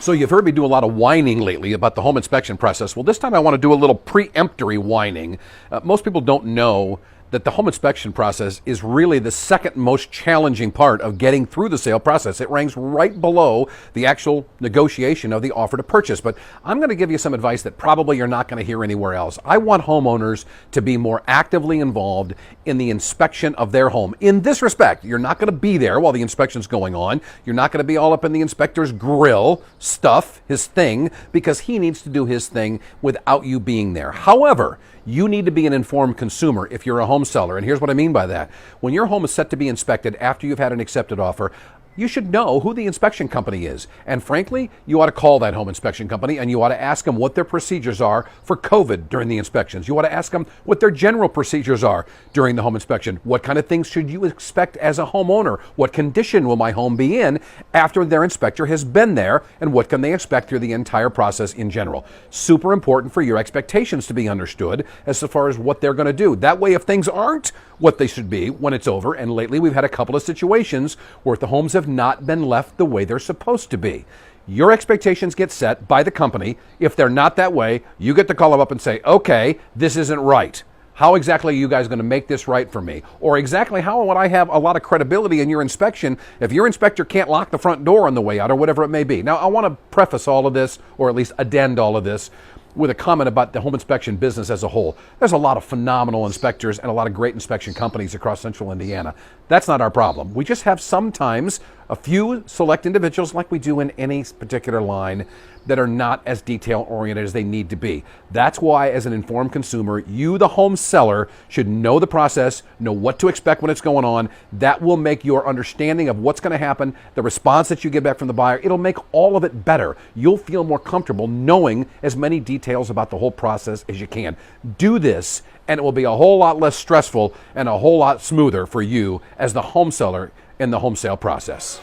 So you've heard me do a lot of whining lately about the home inspection process. Well, this time I want to do a little preemptory whining. Most people don't know that the home inspection process is really the second most challenging part of getting through the sale process. It ranks right below the actual negotiation of the offer to purchase. But I'm going to give you some advice that probably you're not going to hear anywhere else. I want homeowners to be more actively involved in the inspection of their home. In this respect, you're not going to be there while the inspection's going on. You're not going to be all up in the inspector's grill, stuff, his thing, because he needs to do his thing without you being there. However, you need to be an informed consumer if you're a home seller. And here's what I mean by that. When your home is set to be inspected after you've had an accepted offer, you should know who the inspection company is. And frankly, you ought to call that home inspection company and you ought to ask them what their procedures are for COVID during the inspections. You ought to ask them what their general procedures are during the home inspection. What kind of things should you expect as a homeowner? What condition will my home be in after their inspector has been there? And what can they expect through the entire process in general? Super important for your expectations to be understood as far as what they're going to do. That way, if things aren't what they should be when it's over, and lately we've had a couple of situations where the homes have not been left the way they're supposed to be. Your expectations get set by the company. If they're not that way, you get to call them up and say, okay, this isn't right. How exactly are you guys going to make this right for me? Or exactly how would I have a lot of credibility in your inspection if your inspector can't lock the front door on the way out or whatever it may be? Now, I want to preface all of this, or at least addend all of this, with a comment about the home inspection business as a whole. There's a lot of phenomenal inspectors and a lot of great inspection companies across central Indiana. That's not our problem. We just have sometimes a few select individuals, like we do in any particular line, that are not as detail-oriented as they need to be. That's why, as an informed consumer, you, the home seller, should know the process, know what to expect when it's going on. That will make your understanding of what's going to happen, the response that you get back from the buyer, it'll make all of it better. You'll feel more comfortable knowing as many details about the whole process as you can. Do this, and it will be a whole lot less stressful and a whole lot smoother for you as the home seller in the home sale process.